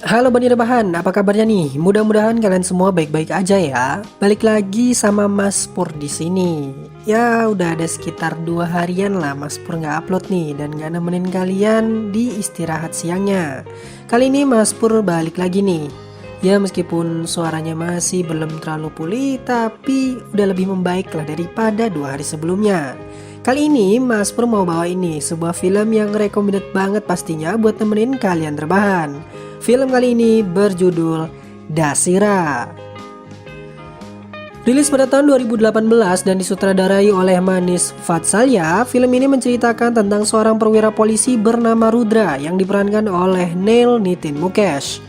Halo Bani Rebahan, apa kabarnya nih? Mudah-mudahan kalian semua baik-baik aja ya. Balik lagi sama Mas Pur di sini. Ya udah ada sekitar 2 harian lah Mas Pur nggak upload nih dan nggak nemenin kalian di istirahat siangnya. Kali ini Mas Pur balik lagi nih. Ya meskipun suaranya masih belum terlalu pulih, tapi udah lebih membaik lah daripada 2 hari sebelumnya. Kali ini Mas Pur mau bawa ini sebuah film yang recommended banget pastinya buat nemenin kalian rebahan. Film kali ini berjudul Dasira. Rilis pada tahun 2018 dan disutradarai oleh Manis Vatsalya, film ini menceritakan tentang seorang perwira polisi bernama Rudra yang diperankan oleh Neil Nitin Mukesh.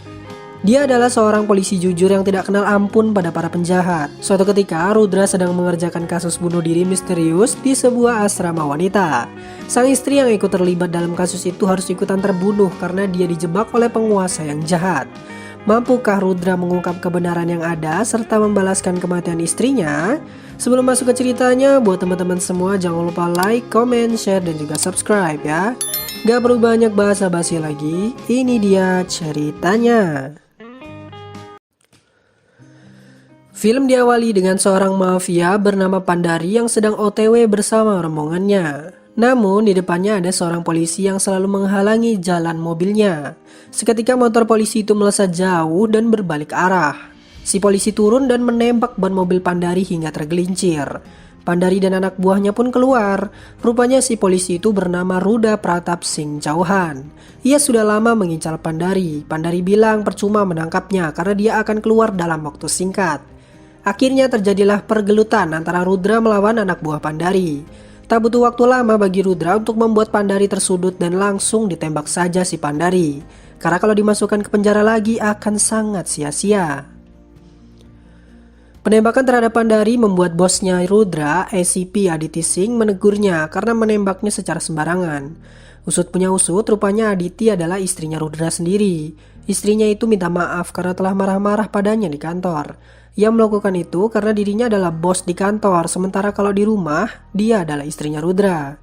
Dia adalah seorang polisi jujur yang tidak kenal ampun pada para penjahat. Suatu ketika, Rudra sedang mengerjakan kasus bunuh diri misterius di sebuah asrama wanita. Sang istri yang ikut terlibat dalam kasus itu harus ikutan terbunuh karena dia dijebak oleh penguasa yang jahat. Mampukah Rudra mengungkap kebenaran yang ada serta membalaskan kematian istrinya? Sebelum masuk ke ceritanya, buat teman-teman semua jangan lupa like, comment, share, dan juga subscribe ya. Gak perlu banyak basa-basi lagi, ini dia ceritanya. Film diawali dengan seorang mafia bernama Pandari yang sedang OTW bersama rombongannya. Namun di depannya ada seorang polisi yang selalu menghalangi jalan mobilnya. Seketika motor polisi itu melesat jauh dan berbalik arah. Si polisi turun dan menembak ban mobil Pandari hingga tergelincir. Pandari dan anak buahnya pun keluar. Rupanya si polisi itu bernama Ruda Pratap Singh Chauhan. Ia sudah lama mengincar Pandari. Pandari bilang percuma menangkapnya karena dia akan keluar dalam waktu singkat. Akhirnya terjadilah pergelutan antara Rudra melawan anak buah Pandari. Tak butuh waktu lama bagi Rudra untuk membuat Pandari tersudut dan langsung ditembak saja si Pandari. Karena kalau dimasukkan ke penjara lagi akan sangat sia-sia. Penembakan terhadap Pandari membuat bosnya Rudra, ACP Aditi Singh, menegurnya karena menembaknya secara sembarangan. Usut punya usut, rupanya Aditi adalah istrinya Rudra sendiri. Istrinya itu minta maaf karena telah marah-marah padanya di kantor. Ia melakukan itu karena dirinya adalah bos di kantor, sementara kalau di rumah, dia adalah istrinya Rudra.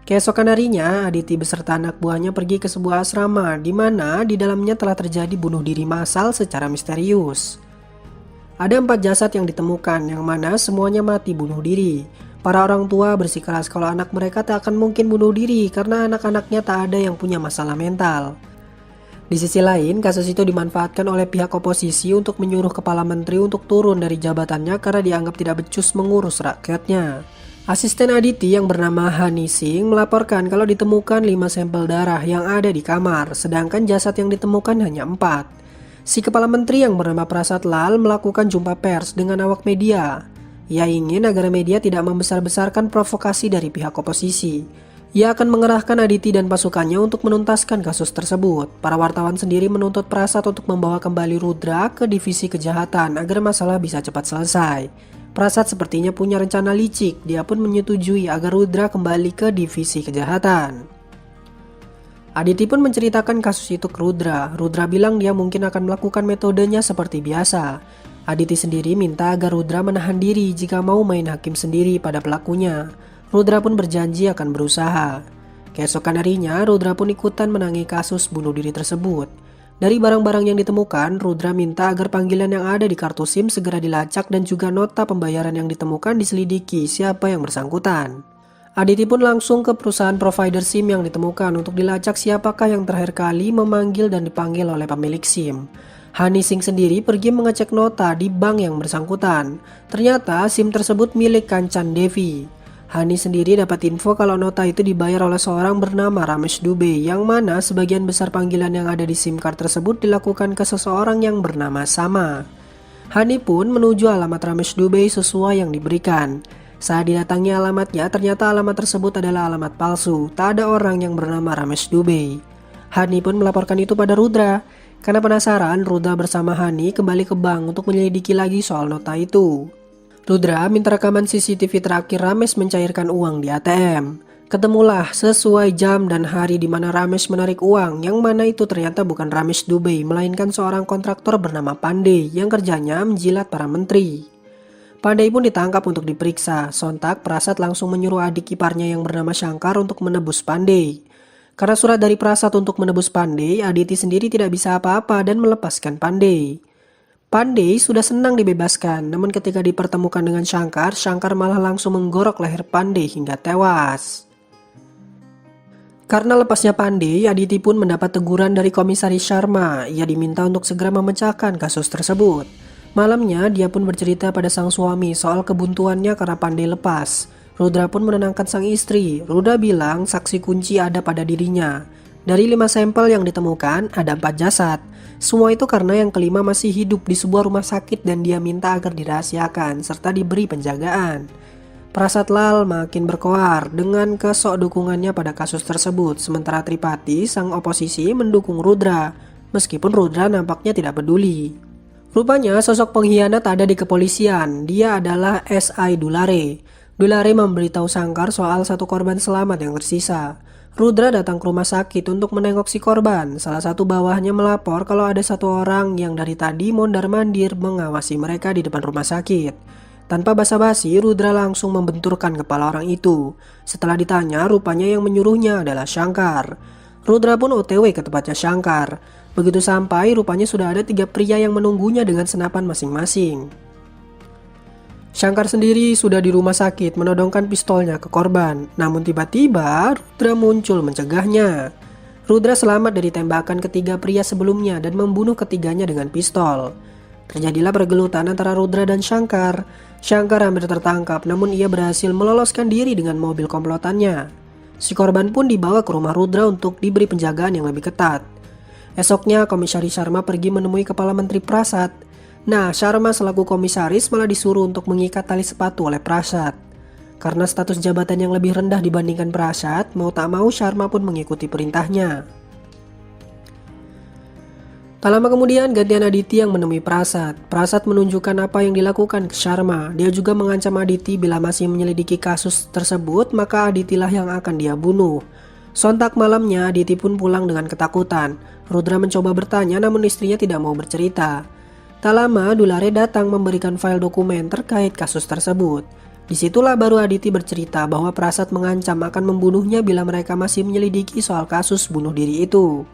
Keesokan harinya, Aditi beserta anak buahnya pergi ke sebuah asrama, di mana di dalamnya telah terjadi bunuh diri massal secara misterius. Ada 4 jasad yang ditemukan, yang mana semuanya mati bunuh diri. Para orang tua bersikeras kalau anak mereka tak akan mungkin bunuh diri, karena anak-anaknya tak ada yang punya masalah mental. Di sisi lain, kasus itu dimanfaatkan oleh pihak oposisi untuk menyuruh kepala menteri untuk turun dari jabatannya karena dianggap tidak becus mengurus rakyatnya. Asisten Aditi yang bernama Hani Singh melaporkan kalau ditemukan 5 sampel darah yang ada di kamar, sedangkan jasad yang ditemukan hanya 4. Si kepala menteri yang bernama Prasad Lal melakukan jumpa pers dengan awak media. Ia ingin agar media tidak membesar-besarkan provokasi dari pihak oposisi. Ia akan mengerahkan Aditi dan pasukannya untuk menuntaskan kasus tersebut. Para wartawan sendiri menuntut Prasad untuk membawa kembali Rudra ke divisi kejahatan agar masalah bisa cepat selesai. Prasad sepertinya punya rencana licik, dia pun menyetujui agar Rudra kembali ke divisi kejahatan. Aditi pun menceritakan kasus itu ke Rudra. Rudra bilang dia mungkin akan melakukan metodenya seperti biasa. Aditi sendiri minta agar Rudra menahan diri jika mau main hakim sendiri pada pelakunya. Rudra pun berjanji akan berusaha. Keesokan harinya, Rudra pun ikutan menangani kasus bunuh diri tersebut. Dari barang-barang yang ditemukan, Rudra minta agar panggilan yang ada di kartu SIM segera dilacak dan juga nota pembayaran yang ditemukan diselidiki siapa yang bersangkutan. Aditi pun langsung ke perusahaan provider SIM yang ditemukan untuk dilacak siapakah yang terakhir kali memanggil dan dipanggil oleh pemilik SIM. Hani Singh sendiri pergi mengecek nota di bank yang bersangkutan. Ternyata SIM tersebut milik Kanchan Devi. Hani sendiri dapat info kalau nota itu dibayar oleh seorang bernama Ramesh Dubey, yang mana sebagian besar panggilan yang ada di SIM card tersebut dilakukan ke seseorang yang bernama Sama. Hani pun menuju alamat Ramesh Dubey sesuai yang diberikan. Saat didatangi alamatnya, ternyata alamat tersebut adalah alamat palsu, tak ada orang yang bernama Ramesh Dubey. Hani pun melaporkan itu pada Rudra. Karena penasaran, Rudra bersama Hani kembali ke bank untuk menyelidiki lagi soal nota itu. Rudra minta rekaman CCTV terakhir Ramesh mencairkan uang di ATM. Ketemulah sesuai jam dan hari di mana Ramesh menarik uang, yang mana itu ternyata bukan Ramesh Dubey, melainkan seorang kontraktor bernama Pandey yang kerjanya menjilat para menteri. Pandey pun ditangkap untuk diperiksa. Sontak Prasad langsung menyuruh adik iparnya yang bernama Shankar untuk menebus Pandey. Karena surat dari Prasad untuk menebus Pandey, Aditi sendiri tidak bisa apa-apa dan melepaskan Pandey. Pandey sudah senang dibebaskan, namun ketika dipertemukan dengan Shankar, Shankar malah langsung menggorok leher Pandey hingga tewas. Karena lepasnya Pandey, Aditi pun mendapat teguran dari Komisaris Sharma. Ia diminta untuk segera memecahkan kasus tersebut. Malamnya, dia pun bercerita pada sang suami soal kebuntuannya karena Pandey lepas. Rudra pun menenangkan sang istri. Rudra bilang saksi kunci ada pada dirinya. Dari 5 sampel yang ditemukan, ada 4 jasad. Semua itu karena yang kelima masih hidup di sebuah rumah sakit dan dia minta agar dirahasiakan serta diberi penjagaan. Prasad Lal makin berkoar dengan kesok dukungannya pada kasus tersebut, sementara Tripati, sang oposisi, mendukung Rudra, meskipun Rudra nampaknya tidak peduli. Rupanya sosok pengkhianat ada di kepolisian, dia adalah S.I. Dulare. Dulare memberitahu Shankar soal satu korban selamat yang tersisa. Rudra datang ke rumah sakit untuk menengok si korban. Salah satu bawahnya melapor kalau ada satu orang yang dari tadi mondar-mandir mengawasi mereka di depan rumah sakit. Tanpa basa-basi, Rudra langsung membenturkan kepala orang itu. Setelah ditanya, rupanya yang menyuruhnya adalah Shankar. Rudra pun OTW ke tempatnya Shankar. Begitu sampai, rupanya sudah ada 3 pria yang menunggunya dengan senapan masing-masing. Shankar sendiri sudah di rumah sakit menodongkan pistolnya ke korban. Namun tiba-tiba Rudra muncul mencegahnya. Rudra selamat dari tembakan ketiga pria sebelumnya dan membunuh ketiganya dengan pistol. Terjadilah pergelutan antara Rudra dan Shankar. Shankar hampir tertangkap namun ia berhasil meloloskan diri dengan mobil komplotannya. Si korban pun dibawa ke rumah Rudra untuk diberi penjagaan yang lebih ketat. Esoknya Komisaris Sharma pergi menemui Kepala Menteri Prasad. Nah, Sharma selaku komisaris malah disuruh untuk mengikat tali sepatu oleh Prasad. Karena status jabatan yang lebih rendah dibandingkan Prasad, mau tak mau Sharma pun mengikuti perintahnya. Tak lama kemudian gantian Aditi yang menemui Prasad. Prasad menunjukkan apa yang dilakukan ke Sharma. Dia juga mengancam Aditi bila masih menyelidiki kasus tersebut, maka Aditilah yang akan dia bunuh. Sontak malamnya Aditi pun pulang dengan ketakutan. Rudra mencoba bertanya namun istrinya tidak mau bercerita. Tak lama, Dulare datang memberikan file dokumen terkait kasus tersebut. Disitulah baru Aditi bercerita bahwa Prasad mengancam akan membunuhnya bila mereka masih menyelidiki soal kasus bunuh diri itu.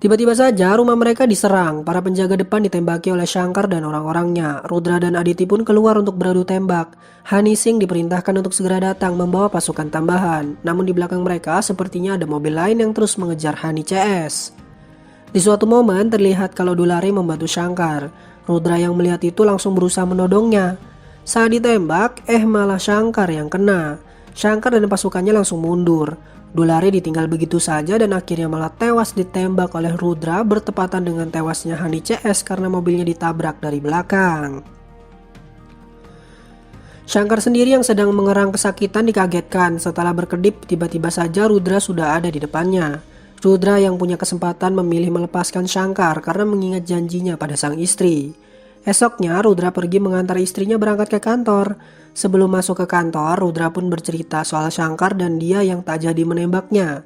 Tiba-tiba saja rumah mereka diserang, para penjaga depan ditembaki oleh Shankar dan orang-orangnya. Rudra dan Aditi pun keluar untuk beradu tembak. Hani Singh diperintahkan untuk segera datang membawa pasukan tambahan. Namun di belakang mereka sepertinya ada mobil lain yang terus mengejar Hani CS. Di suatu momen terlihat kalau Dulare membantu Shankar. Rudra yang melihat itu langsung berusaha menodongnya. Saat ditembak, malah Shankar yang kena. Shankar dan pasukannya langsung mundur. Dulare ditinggal begitu saja dan akhirnya malah tewas ditembak oleh Rudra bertepatan dengan tewasnya Hani CS karena mobilnya ditabrak dari belakang. Shankar sendiri yang sedang mengerang kesakitan dikagetkan. Setelah berkedip, tiba-tiba saja Rudra sudah ada di depannya. Rudra yang punya kesempatan memilih melepaskan Shankar karena mengingat janjinya pada sang istri. Esoknya Rudra pergi mengantar istrinya berangkat ke kantor. Sebelum masuk ke kantor, Rudra pun bercerita soal Shankar dan dia yang tak jadi menembaknya.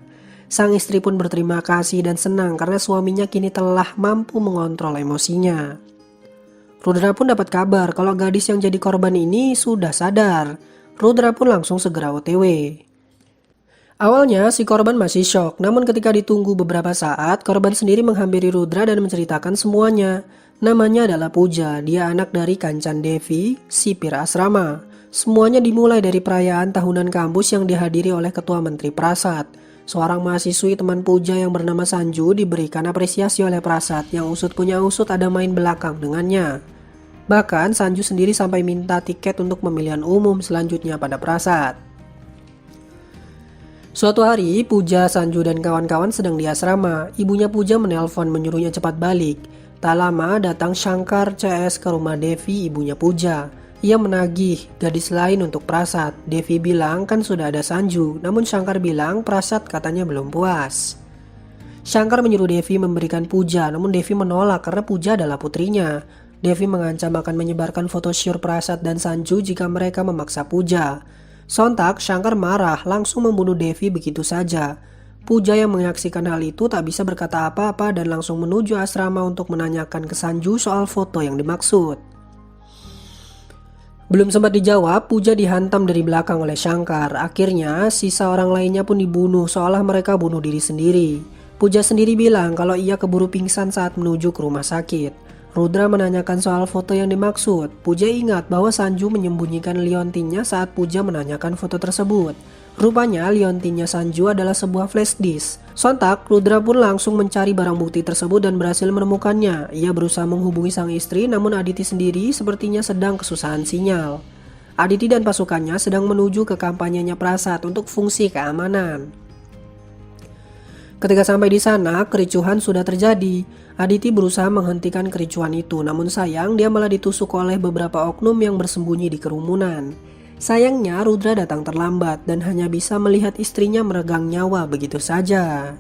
Sang istri pun berterima kasih dan senang karena suaminya kini telah mampu mengontrol emosinya. Rudra pun dapat kabar kalau gadis yang jadi korban ini sudah sadar. Rudra pun langsung segera OTW. Awalnya si korban masih syok, namun ketika ditunggu beberapa saat, korban sendiri menghampiri Rudra dan menceritakan semuanya. Namanya adalah Puja, dia anak dari Kancan Devi, sipir asrama. Semuanya dimulai dari perayaan tahunan kampus yang dihadiri oleh Ketua Menteri Prasad. Seorang mahasiswi teman Puja yang bernama Sanju diberikan apresiasi oleh Prasad yang usut punya usut ada main belakang dengannya. Bahkan Sanju sendiri sampai minta tiket untuk pemilihan umum selanjutnya pada Prasad. Suatu hari, Puja, Sanju, dan kawan-kawan sedang di asrama. Ibunya Puja menelpon menyuruhnya cepat balik. Tak lama datang Shankar CS ke rumah Devi, ibunya Puja. Ia menagih gadis lain untuk Prasad. Devi bilang kan sudah ada Sanju, namun Shankar bilang Prasad katanya belum puas. Shankar menyuruh Devi memberikan Puja, namun Devi menolak karena Puja adalah putrinya. Devi mengancam akan menyebarkan foto syur Prasad dan Sanju jika mereka memaksa Puja. Sontak, Shankar marah langsung membunuh Devi begitu saja. Puja yang menyaksikan hal itu tak bisa berkata apa-apa dan langsung menuju asrama untuk menanyakan ke Sanju soal foto yang dimaksud. Belum sempat dijawab, Puja dihantam dari belakang oleh Shankar. Akhirnya, sisa orang lainnya pun dibunuh seolah mereka bunuh diri sendiri. Puja sendiri bilang kalau ia keburu pingsan saat menuju ke rumah sakit. Rudra menanyakan soal foto yang dimaksud. Puja ingat bahwa Sanju menyembunyikan liontinnya saat Puja menanyakan foto tersebut. Rupanya liontinnya Sanju adalah sebuah flash disk. Sontak, Rudra pun langsung mencari barang bukti tersebut dan berhasil menemukannya. Ia berusaha menghubungi sang istri, namun Aditi sendiri sepertinya sedang kesusahan sinyal. Aditi dan pasukannya sedang menuju ke kampanyenya Prasad untuk fungsi keamanan. Ketika sampai di sana, kericuhan sudah terjadi. Aditi berusaha menghentikan kericuhan itu, namun sayang dia malah ditusuk oleh beberapa oknum yang bersembunyi di kerumunan. Sayangnya Rudra datang terlambat dan hanya bisa melihat istrinya meregang nyawa begitu saja.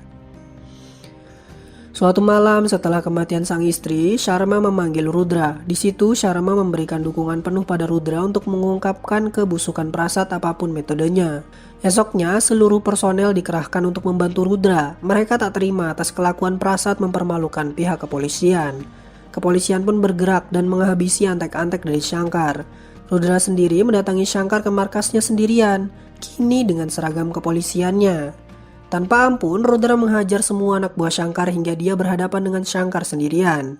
Suatu malam setelah kematian sang istri, Sharma memanggil Rudra. Di situ Sharma memberikan dukungan penuh pada Rudra untuk mengungkapkan kebusukan Prasad apapun metodenya. Esoknya seluruh personel dikerahkan untuk membantu Rudra. Mereka tak terima atas kelakuan Prasad mempermalukan pihak kepolisian. Kepolisian pun bergerak dan menghabisi antek-antek dari Shankar. Rudra sendiri mendatangi Shankar ke markasnya sendirian, kini dengan seragam kepolisiannya. Tanpa ampun, Rudra menghajar semua anak buah Shankar hingga dia berhadapan dengan Shankar sendirian.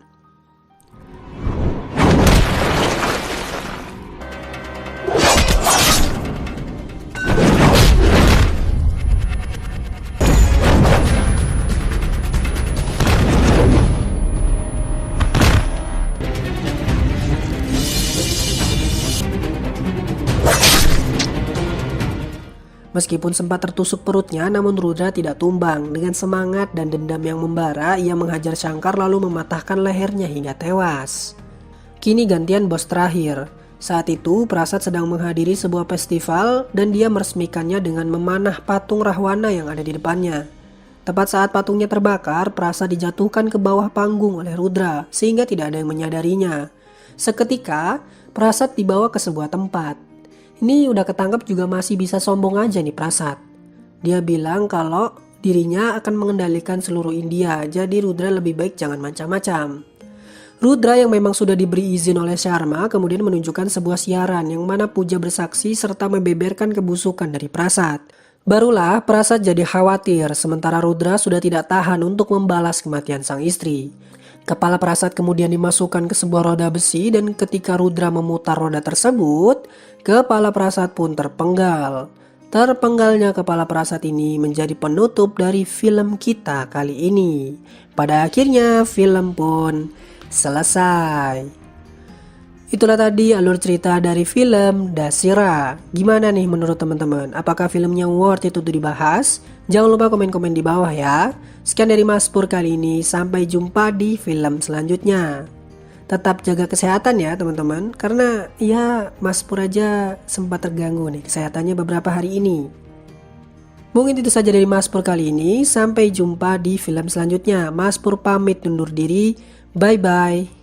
Meskipun sempat tertusuk perutnya, namun Rudra tidak tumbang. Dengan semangat dan dendam yang membara, ia menghajar Shankar lalu mematahkan lehernya hingga tewas. Kini gantian bos terakhir. Saat itu, Prasad sedang menghadiri sebuah festival dan dia meresmikannya dengan memanah patung Rahwana yang ada di depannya. Tepat saat patungnya terbakar, Prasad dijatuhkan ke bawah panggung oleh Rudra sehingga tidak ada yang menyadarinya. Seketika, Prasad dibawa ke sebuah tempat. Ini udah ketangkap juga masih bisa sombong aja nih Prasad. Dia bilang kalau dirinya akan mengendalikan seluruh India, jadi Rudra lebih baik jangan macam-macam. Rudra yang memang sudah diberi izin oleh Sharma kemudian menunjukkan sebuah siaran yang mana Puja bersaksi serta membeberkan kebusukan dari Prasad. Barulah Prasad jadi khawatir sementara Rudra sudah tidak tahan untuk membalas kematian sang istri. Kepala Prasad kemudian dimasukkan ke sebuah roda besi dan ketika Rudra memutar roda tersebut, kepala Prasad pun terpenggal. Terpenggalnya kepala Prasad ini menjadi penutup dari film kita kali ini. Pada akhirnya film pun selesai. Itulah tadi alur cerita dari film Dasira. Gimana nih menurut teman-teman? Apakah filmnya worth itu untuk dibahas? Jangan lupa komen-komen di bawah ya. Sekian dari Mas Pur kali ini. Sampai jumpa di film selanjutnya. Tetap jaga kesehatan ya teman-teman. Karena ya Mas Pur aja sempat terganggu nih kesehatannya beberapa hari ini. Mungkin itu saja dari Mas Pur kali ini. Sampai jumpa di film selanjutnya. Mas Pur pamit undur diri. Bye-bye.